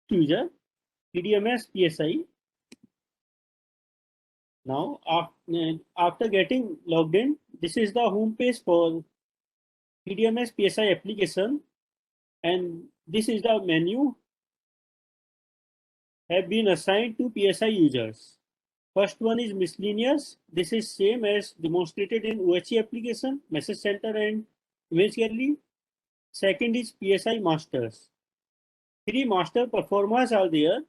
user PDMS PSI. Now, after getting logged in, this is the home page for PDMS PSI application, and this is the menu have been assigned to PSI users. First one is miscellaneous. This is same as demonstrated in OHE application, message center and image gallery. Second is PSI masters. Three master performers are there.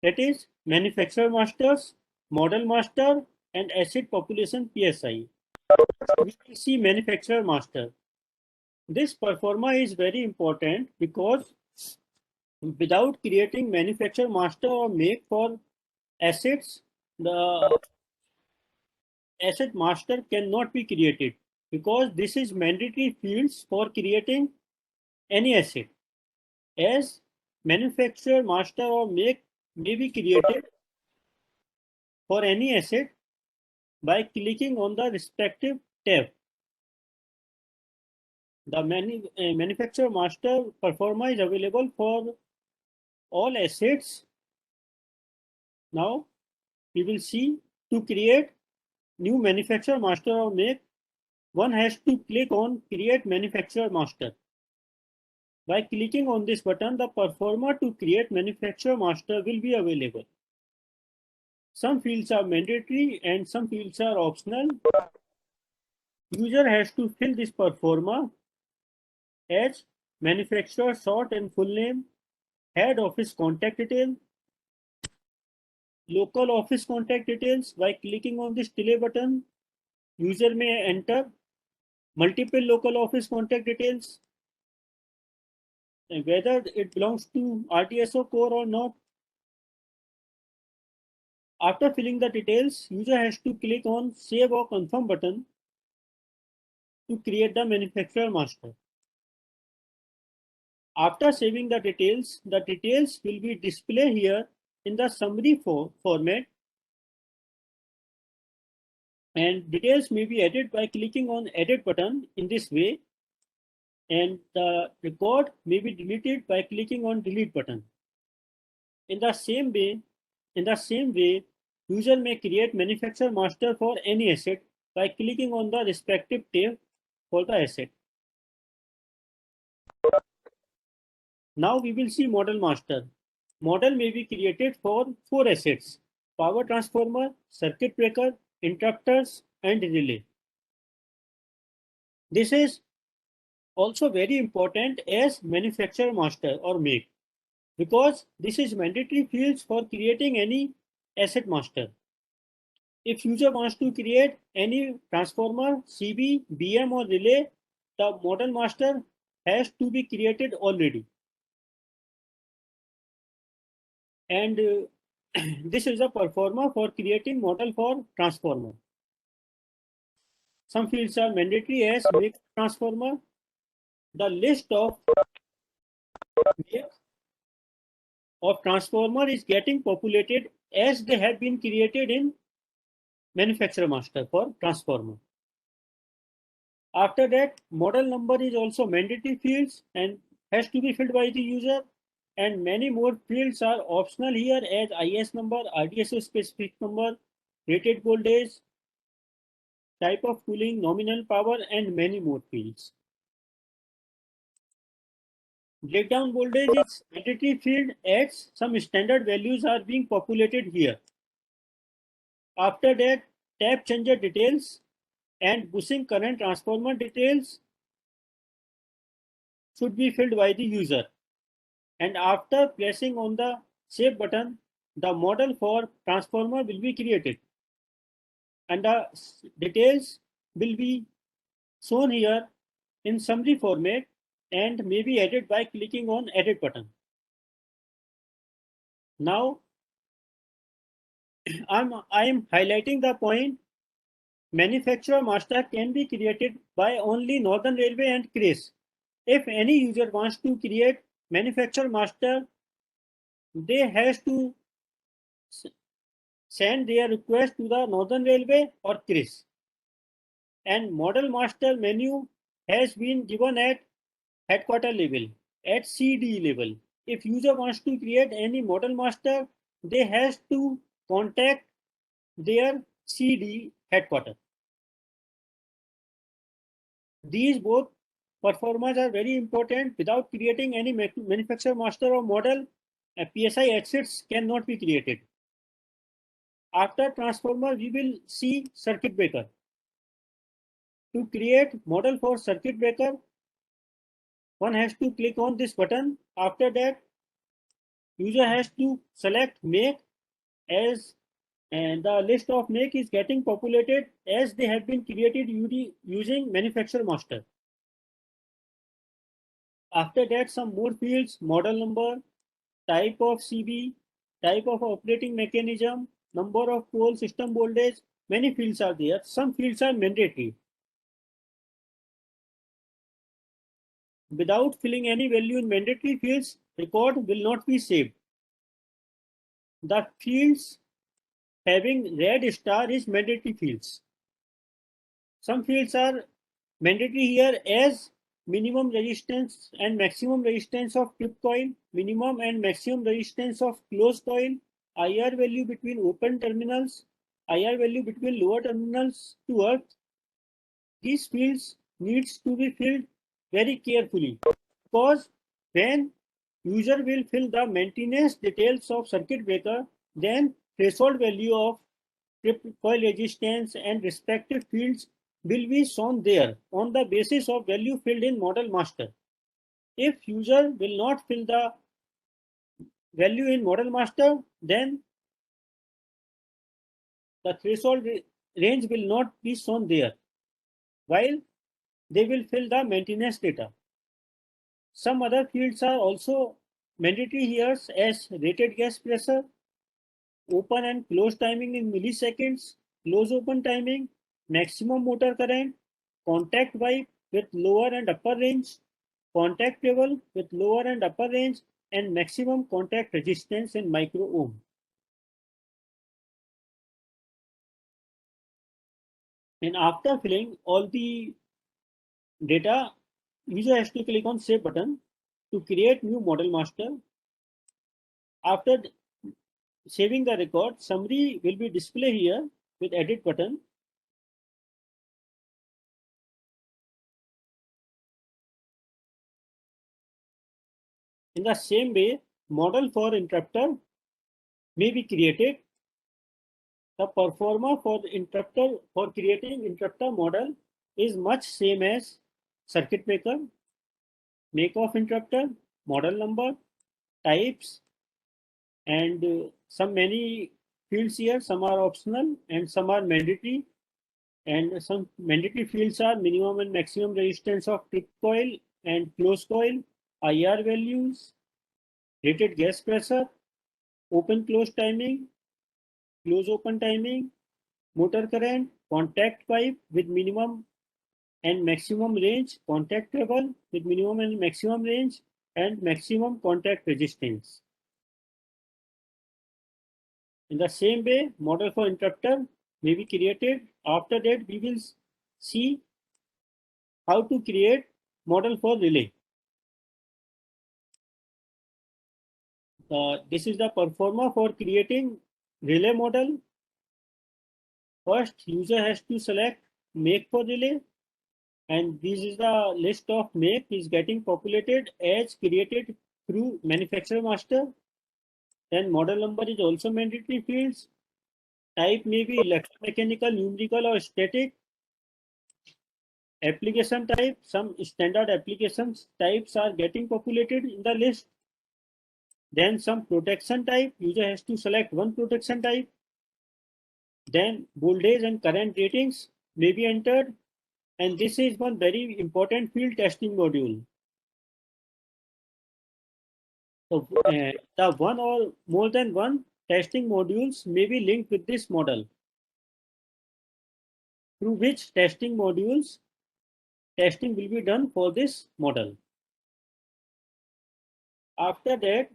That is manufacturer masters, model master, and asset population PSI. We will see manufacturer master. This performer is very important because without creating manufacturer master or make for assets, the asset master cannot be created because this is mandatory fields for creating any asset. As manufacturer master or make may be created for any asset by clicking on the respective tab. The manufacturer master performer is available for all assets. Now we will see to create new manufacturer master or make, one has to click on create manufacturer master. By clicking on this button, the performer to create manufacturer master will be available. Some fields are mandatory and some fields are optional. User has to fill this performer as manufacturer short and full name, head office contact detail, local office contact details. By clicking on this delay button, user may enter multiple local office contact details, and whether it belongs to RTSO core or not. After filling the details, user has to click on save or confirm button to create the manufacturer master. After saving the details will be displayed here in the summary format, and details may be added by clicking on edit button in this way, and the record may be deleted by clicking on delete button. In the same way, user may create manufacturer master for any asset by clicking on the respective tab for the asset. Now we will see model master. Model may be created for 4 assets: power transformer, circuit breaker, interrupters, and relay. This is also very important as manufacturer master or make, because this is mandatory fields for creating any asset master. If user wants to create any transformer, CB, BM or relay, the model master has to be created already. And this is a performer for creating model for transformer. Some fields are mandatory as make transformer. The list of transformer is getting populated as they have been created in manufacturer master for transformer. After that, model number is also mandatory fields and has to be filled by the user, and many more fields are optional here as IS number, RDSO specific number, rated voltage, type of cooling, nominal power, and many more fields. Breakdown voltage is mandatory field as some standard values are being populated here. After that, tap changer details and bushing current transformer details should be filled by the user. And after pressing on the save button, the model for transformer will be created. And the details will be shown here in summary format and may be added by clicking on edit button. Now, I am highlighting the point manufacturer master can be created by only Northern Railway and CRIS. If any user wants to create manufacturer master, they has to send their request to the Northern Railway or CRIS. And model master menu has been given at headquarter level, at CD level, if user wants to create any model master, they has to contact their CD headquarters. These both performers are very important. Without creating any manufacturer master or model, a PSI exits cannot be created. After transformer, we will see circuit breaker. To create model for circuit breaker, one has to click on this button. After that, user has to select make as, and the list of make is getting populated as they have been created using manufacturer master. After that, some more fields: model number, type of CB, type of operating mechanism, number of pole, system voltage. Many fields are there. Some fields are mandatory. Without filling any value in mandatory fields, record will not be saved. The fields having red star is mandatory fields. Some fields are mandatory here as minimum resistance and maximum resistance of trip coil, minimum and maximum resistance of closed coil, IR value between open terminals, IR value between lower terminals to earth. These fields needs to be filled very carefully, because when user will fill the maintenance details of circuit breaker, then threshold value of trip coil resistance and respective fields will be shown there on the basis of value filled in model master. If user will not fill the value in model master, then the threshold range will not be shown there, while they will fill the maintenance data. Some other fields are also mandatory here as rated gas pressure, open and close timing in milliseconds, close open timing, maximum motor current, contact pipe with lower and upper range, contact level with lower and upper range, and maximum contact resistance in micro ohm. And after filling all the data, user has to click on Save button to create new model master. After saving the record, summary will be displayed here with Edit button. In the same way, model for interrupter may be created. The performer for the interrupter for creating interrupter model is much same as circuit breaker. Make of interrupter, model number, types, and some many fields here. Some are optional and some are mandatory. And some mandatory fields are minimum and maximum resistance of trip coil and closed coil, IR values, rated gas pressure, open close timing, close open timing, motor current, contact pipe with minimum and maximum range, contact level with minimum and maximum range, and maximum contact resistance. In the same way, model for interrupter may be created. After that, we will see how to create model for relay. This is the performer for creating relay model. First, user has to select make for relay, and this is the list of make is getting populated as created through manufacturer master. Then model number is also mandatory fields. Type may be electromechanical, numerical, or static. Application type, some standard applications types are getting populated in the list. Then some protection type, user has to select one protection type. Then voltage and current ratings may be entered. And this is one very important field, testing module. So the one or more than one testing modules may be linked with this model, through which testing modules testing will be done for this model. After that,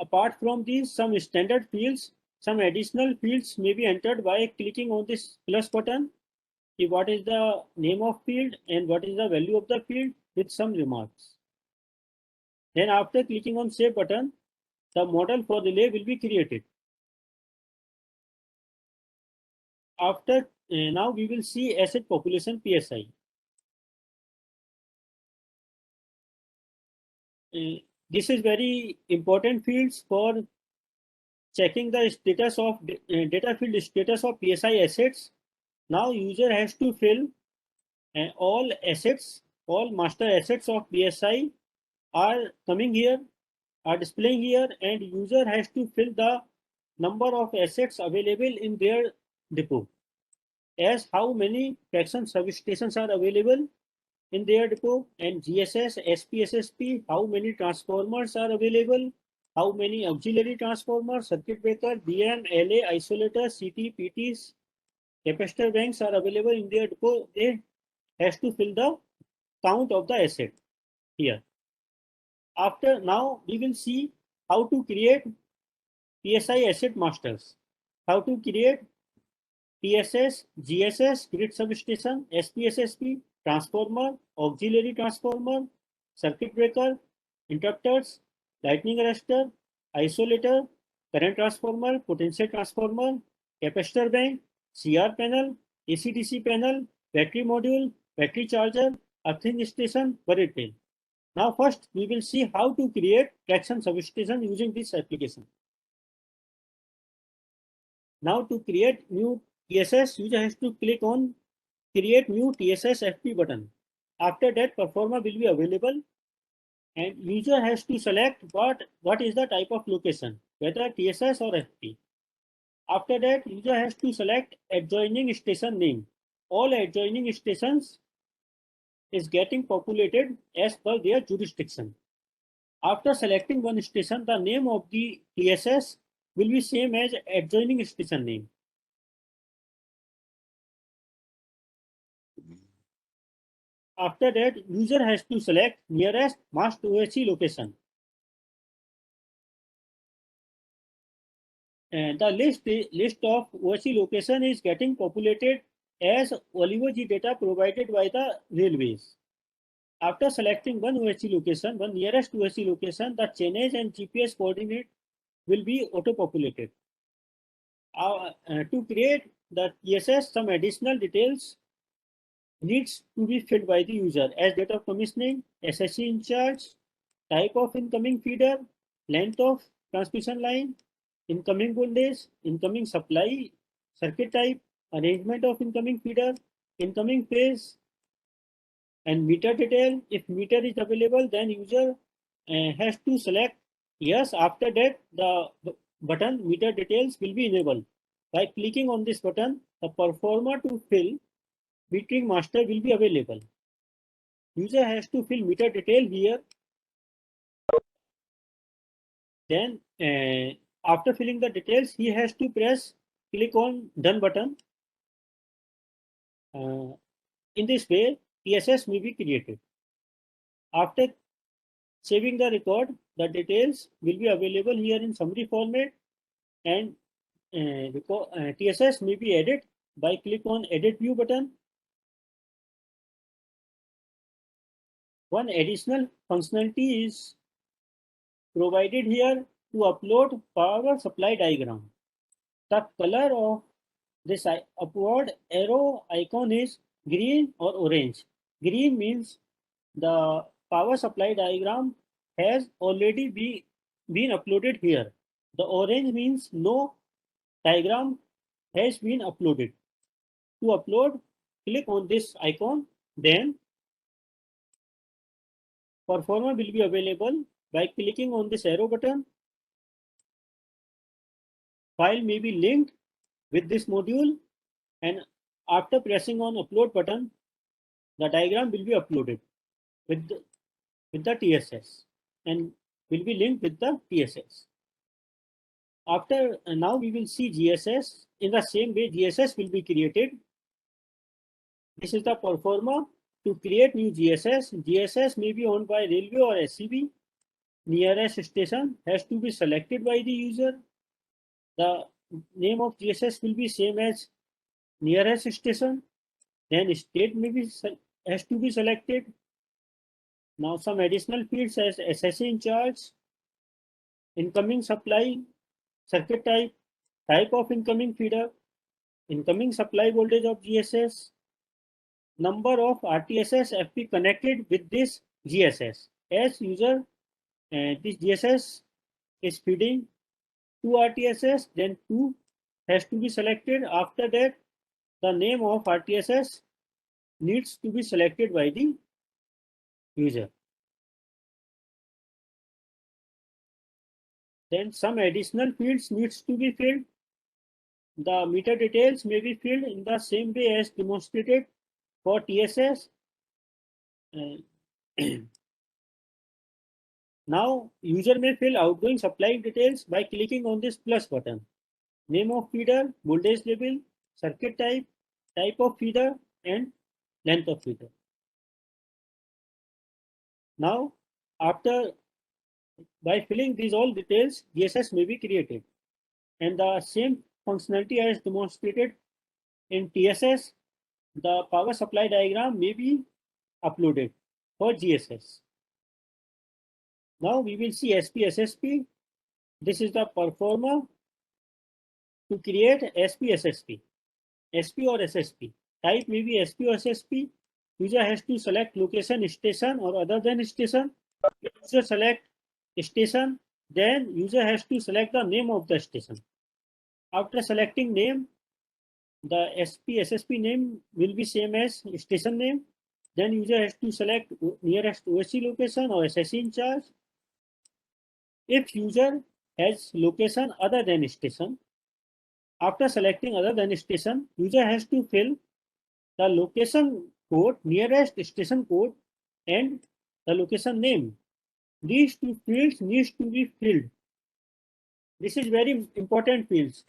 apart from these some standard fields, some additional fields may be entered by clicking on this plus button. What is the name of field and what is the value of the field with some remarks. Then after clicking on Save button, the model for relay will be created. After now we will see asset population PSI. This is very important fields for checking the status of data field status of PSI assets. Now user has to fill all assets, all master assets of PSI are coming here, are displaying here, and user has to fill the number of assets available in their depot, as how many traction substations are available in their depot, and GSS, SPSSP, how many transformers are available, how many auxiliary transformers, circuit breaker, BM, LA, isolator, CT, PTs, capacitor banks are available in their depot. They has to fill the count of the asset here. After now, we will see how to create PSI asset masters, how to create PSS, GSS, grid substation, SPSSP, transformer, auxiliary transformer, circuit breaker, interrupters, lightning arrestor, isolator, current transformer, potential transformer, capacitor bank, CR panel, AC/DC panel, battery module, battery charger, earthing station, buried pin. Now first we will see how to create traction substation using this application. Now to create new TSS, user has to click on create new TSS FP button. After that, performer will be available and user has to select what is the type of location, whether TSS or FP. After that, user has to select adjoining station name. All adjoining stations is getting populated as per their jurisdiction. After selecting one station, the name of the TSS will be same as adjoining station name. After that, user has to select nearest mast OHE location. And the list of OHE location is getting populated as Olivo-G data provided by the railways. After selecting one OHE location, one nearest OHE location, the chainage and GPS coordinate will be auto-populated. To create the TSS, some additional details needs to be filled by the user as date of commissioning, SSC in charge, type of incoming feeder, length of transmission line, incoming voltage, incoming supply, circuit type, arrangement of incoming feeder, incoming phase, and meter detail. If meter is available, then user has to select yes. After that, the button meter details will be enabled. By clicking on this button, the performer to fill metering master will be available. User has to fill meter detail here. Then after filling the details, he has to click on done button. In this way, TSS may be created. After saving the record, the details will be available here in summary format, and TSS may be added by click on edit view button. One additional functionality is provided here to upload power supply diagram. The color of this upward arrow icon is green or orange. Green means the power supply diagram has already been uploaded here. The orange means no diagram has been uploaded. To upload, click on this icon, then performer will be available by clicking on this arrow button. File may be linked with this module, and after pressing on upload button, the diagram will be uploaded with the TSS and will be linked with the TSS. After now we will see GSS. In the same way, GSS will be created. This is the performer to create new GSS. GSS may be owned by railway or SCB. Nearest station has to be selected by the user. The name of GSS will be same as nearest station. Then state may be has to be selected. Now some additional fields as SSC in charge, incoming supply, circuit type, type of incoming feeder, incoming supply voltage of GSS, number of RTSS FP connected with this GSS. As user, this GSS is feeding 2 RTSS, then 2 has to be selected. After that, the name of RTSS needs to be selected by the user. Then some additional fields needs to be filled. The meter details may be filled in the same way as demonstrated for TSS. Now, user may fill outgoing supply details by clicking on this plus button. Name of feeder, voltage level, circuit type of feeder, and length of feeder. Now, by filling these all details, GSS may be created. And the same functionality as demonstrated in TSS, the power supply diagram may be uploaded for GSS. Now we will see SPSSP. This is the performer to create SPSSP. SP or SSP. Type may be SP or SSP. User has to select location, station or other than station. User select station, then user has to select the name of the station. After selecting name, the SPSSP name will be same as station name. Then user has to select nearest OSC location or SSC in charge. If user has location other than station, after selecting other than station, user has to fill the location code, nearest station code, and the location name. These two fields needs to be filled. This is very important fields.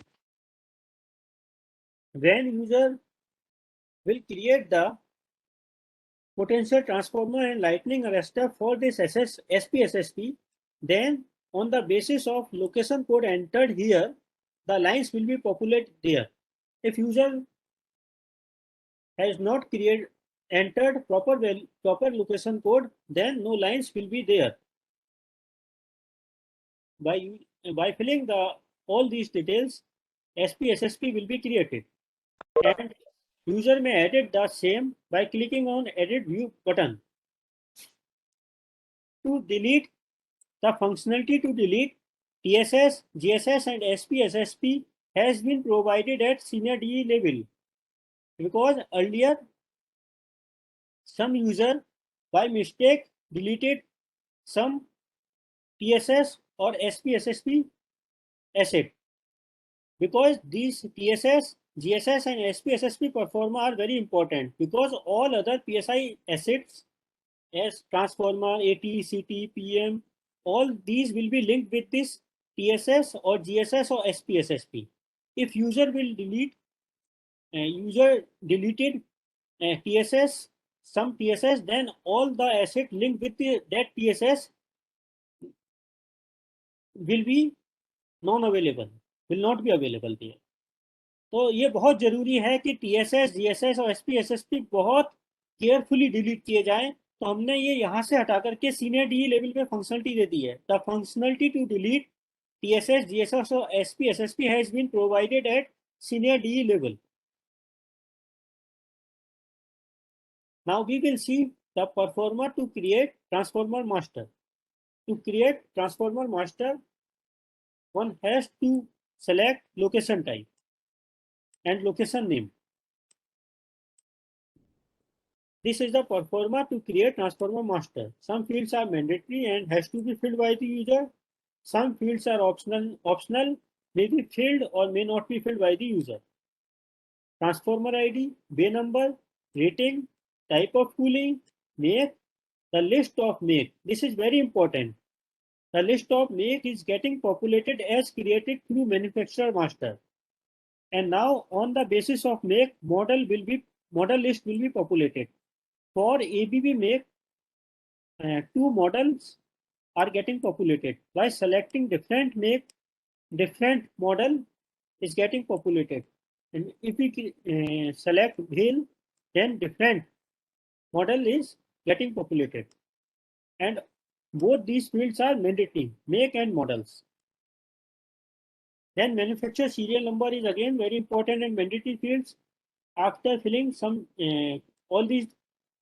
When user will create the potential transformer and lightning arrestor for this SPSSP, then on the basis of location code entered here, the lines will be populated there. If user has not entered proper location code, then no lines will be there. By filling all these details, SPSSP will be created, and user may edit the same by clicking on Edit View button. To delete, the functionality to delete TSS, GSS, and SPSSP has been provided at senior DE level, because earlier some user by mistake deleted some TSS or SPSSP asset, because these TSS, GSS, and SPSSP performer are very important, because all other PSI assets as transformer, AT, CT, PM, all these will be linked with this TSS or GSS or SPSSP. If user deleted TSS, some TSS, then all the asset linked with that TSS will be non-available, will not be available there. तो ये बहुत जरूरी है कि TSS, GSS और SPSSP बहुत carefully delete किए जाएं। तो हमने ये यहाँ से हटा करके सीनियर डी लेवल पे फंक्शनलिटी दे दी है। The functionality to delete TSS, GSS or SPSSP has been provided at senior DE level. Now we will see the performer to create transformer master. To create transformer master, one has to select location type and location name. This is the performer to create transformer master. Some fields are mandatory and has to be filled by the user. Some fields are optional, may be filled or may not be filled by the user. Transformer ID, bay number, rating, type of cooling, make, the list of make. This is very important. The list of make is getting populated as created through manufacturer master. And now on the basis of make, model list will be populated. For ABB make, 2 models are getting populated. By selecting different make, different model is getting populated. And if we select wheel, then different model is getting populated. and both these fields are mandatory, make and models. Then manufacturer serial number is again very important and mandatory fields. After filling all these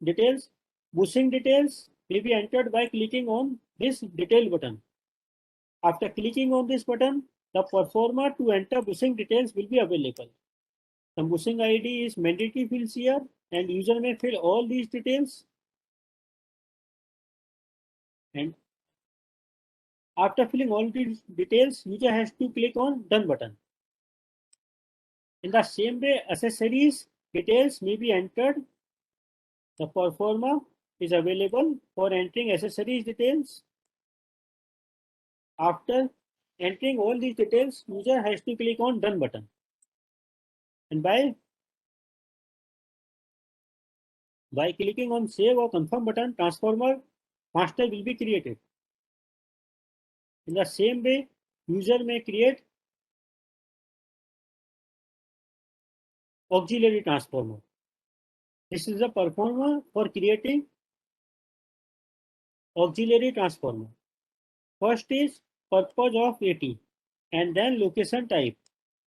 details, bushing details may be entered by clicking on this detail button. After clicking on this button, the performer to enter bushing details will be available. The bushing ID is mandatory fields here, and user may fill all these details. And after filling all these details, user has to click on done button. In the same way, accessories details may be entered. The performer is available for entering accessories details. After entering all these details, user has to click on done button. And by clicking on save or confirm button, transformer master will be created. In the same way, user may create auxiliary transformer. This is the performer for creating auxiliary transformer. First is purpose of AT and then location type.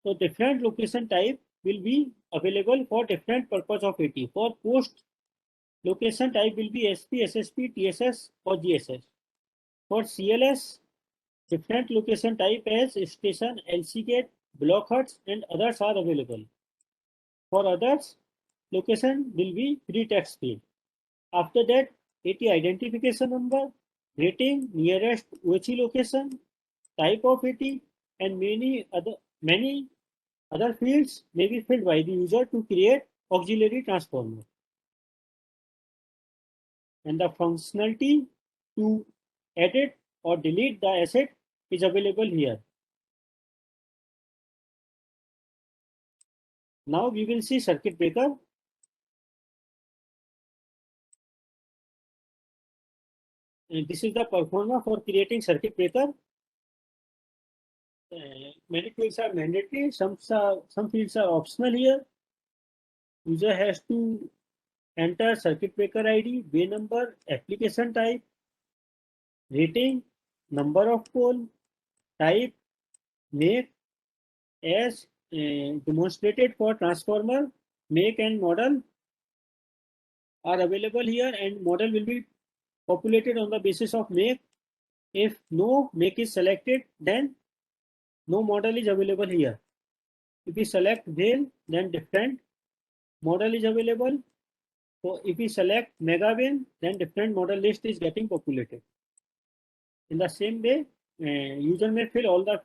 So different location type will be available for different purpose of AT. For post, location type will be SP, SSP, TSS or GSS. For CLS, different location type as station, LC gate, block huts and others are available. For others, location will be free text field. After that, AT identification number, rating, nearest OHE location, type of AT, and many other fields may be filled by the user to create auxiliary transformer. And the functionality to edit or delete the asset is available here. Now we will see circuit breaker. And this is the performer for creating circuit breaker. Many fields are mandatory, some fields are optional here. User has to enter circuit breaker ID, bay number, application type, rating, number of pole, type, make, as demonstrated for transformer, make and model are available here, and model will be populated on the basis of make. If no make is selected, then no model is available here. If we select vein, then different model is available. So if we select mega vein, then different model list is getting populated. In the same way, user may fill all the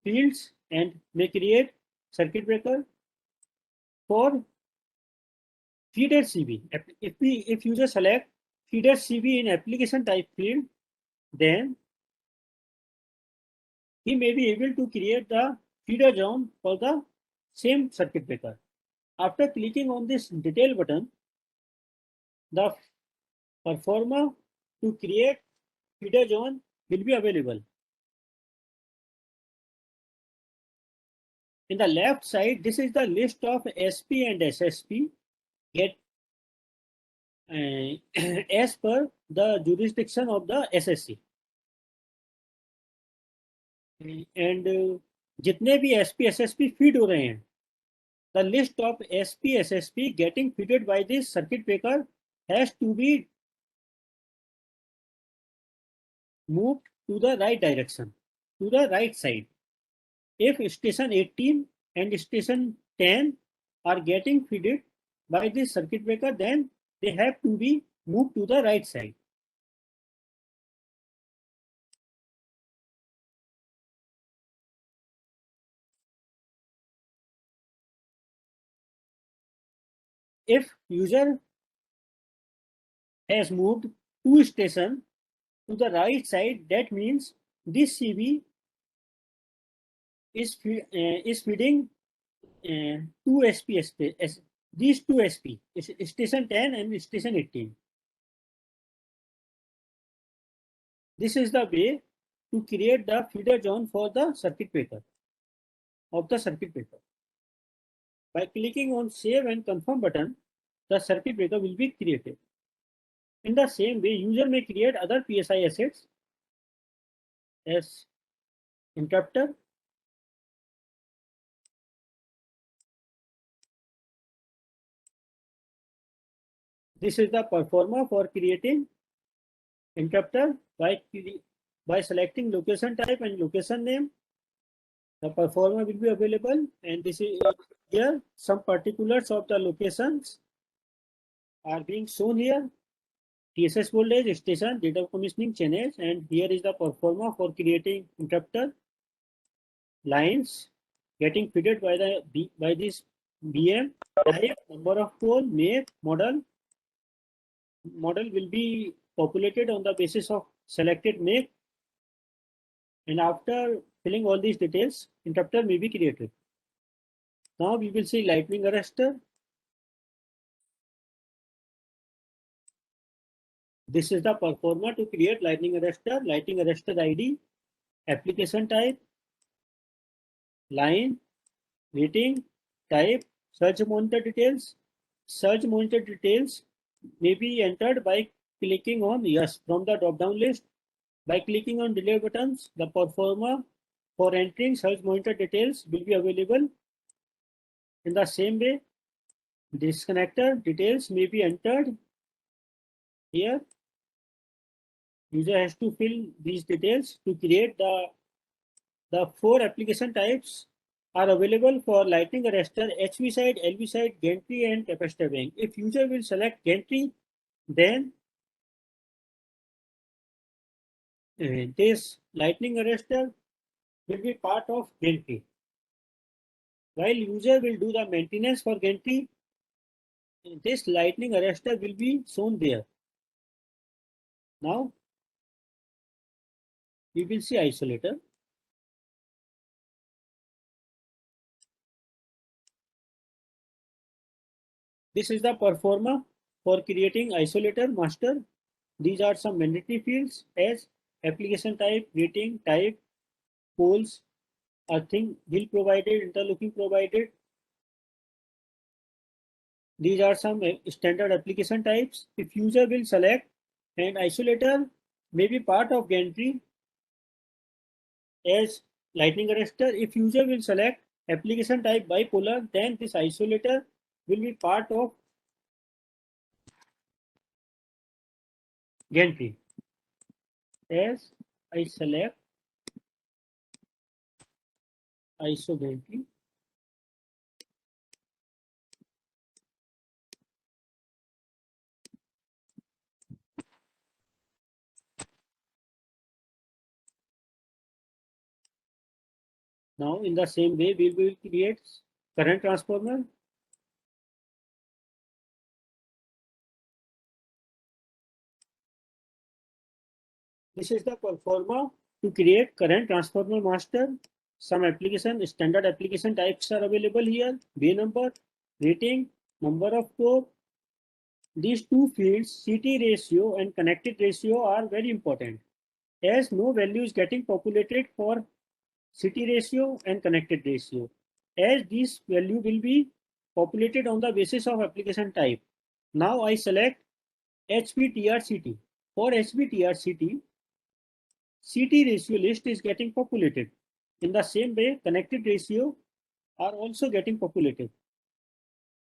fields and may create circuit breaker for feeder CV. If user select feeder CV in application type field, then he may be able to create the feeder zone for the same circuit breaker. After clicking on this detail button, the performer to create feeder zone will be available. In the left side, this is the list of SP and SSP get as per the jurisdiction of the SSC. And जितने भी SP SSP feed हो रहे हैं, the list of SP SSP getting feeded by this circuit breaker has to be moved to the right direction, to the right side. If station 18 and station 10 are getting feeded by this circuit breaker, then they have to be moved to the right side. If user has moved two stations to the right side, that means this CV is feeding two SP, these two SP, station 10 and station 18. This is the way to create the feeder zone for the circuit breaker of the circuit breaker. By clicking on save and confirm button, the circuit breaker will be created. In the same way, user may create other PSI assets as interrupter, this is the performer for creating interrupter by selecting location type and location name. The performer will be available, and this is here some particulars of the locations are being shown here. TSS voltage, station, date of commissioning, channels, and here is the performer for creating interrupter lines getting fitted by this BM. Type, number of pole, make, model. Model will be populated on the basis of selected make, and after filling all these details, interrupter may be created. Now we will see lightning arrestor. This is the performer to create lightning arrestor. Lightning arrestor ID, application type, line, rating, type, surge monitor details. Surge monitor details may be entered by clicking on yes from the drop-down list. By clicking on delay buttons, the performer for entering surge monitor details will be available. In the same way, disconnector details may be entered here. User has to fill these details to create the 4 application types are available for lightning arrestor: HV side, LV side, gantry, and capacitor bank. If user will select gantry, then this lightning arrestor will be part of gantry. While user will do the maintenance for gantry, this lightning arrestor will be shown there. Now we will see isolator. This is the performer for creating isolator master. These are some mandatory fields as application type, rating, type, poles, earthing, hill provided, interlocking provided. These are some standard application types. If user will select, and isolator may be part of gantry as lightning arrestor. If user will select application type bipolar, then this isolator will be part of gantry. As I select ISO gantry, now in the same way we will create current transformer. This is the performer to create current transformer master. Some application, standard application types are available here. B number, rating, number of core. These two fields, CT ratio and connected ratio, are very important, as no value is getting populated for CT ratio and connected ratio, as this value will be populated on the basis of application type. Now I select HVTRCT. For HVTRCT, CT ratio list is getting populated. In the same way, connected ratio are also getting populated.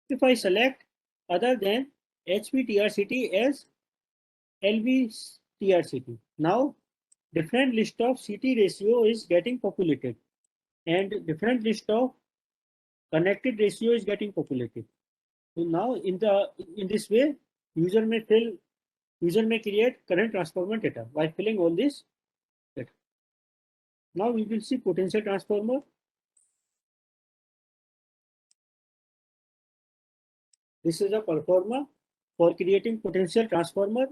If I select other than HVTRCT as LVTRCT, now different list of CT ratio is getting populated and different list of connected ratio is getting populated. So now in this way, user may create current transformer data by filling all this data. Now we will see potential transformer. This is a performer for creating potential transformer.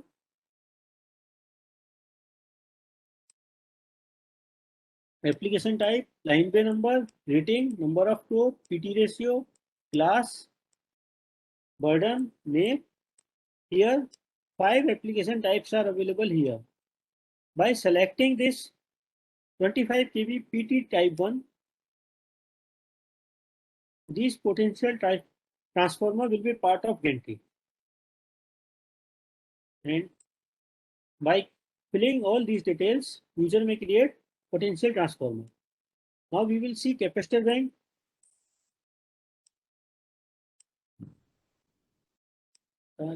Application type, line by number, rating, number of core, PT ratio, class, burden, make. Here, 5 application types are available here. By selecting this 25 kV PT type 1, these potential transformer will be part of gantry. And by filling all these details, user may create potential transformer. Now we will see capacitor bank.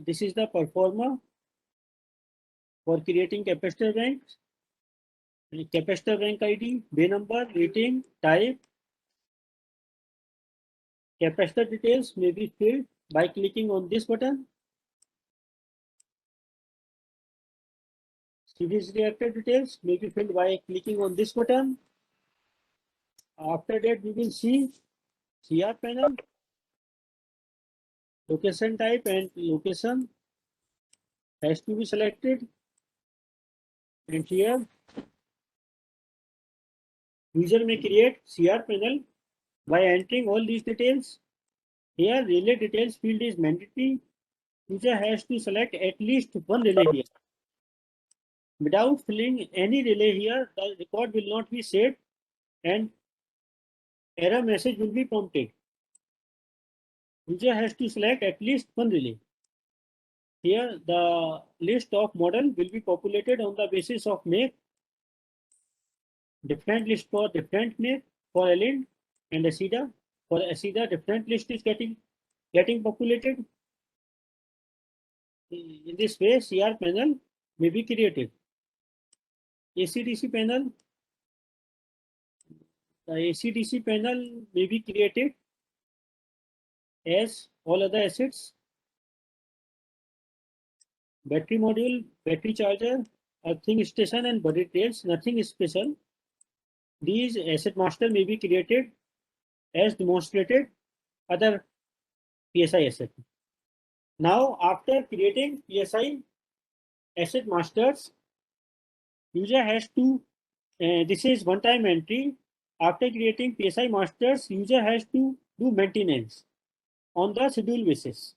This is the performer for creating capacitor banks. Capacitor bank ID, bay number, rating, type. Capacitor details may be filled by clicking on this button. Series reactor details may be filled by clicking on this button. After that, we will see CR panel, location type and location has to be selected. And here, user may create CR panel by entering all these details. Here, relay details field is mandatory. User has to select at least one relay here. Without filling any relay here, the record will not be saved and error message will be prompted. User has to select at least one relay. Here, the list of model will be populated on the basis of make. Different list for different make for Elin and ACIDA. For ACIDA, different list is getting populated. In this way, CR panel may be created. AC/DC panel. The AC/DC panel may be created as all other assets. Battery module, battery charger, earthing station and body trails, nothing special. These asset master may be created as demonstrated other PSI asset. Now, after creating PSI asset masters, user has to, this is one-time entry. After creating PSI masters, user has to do maintenance on the schedule basis.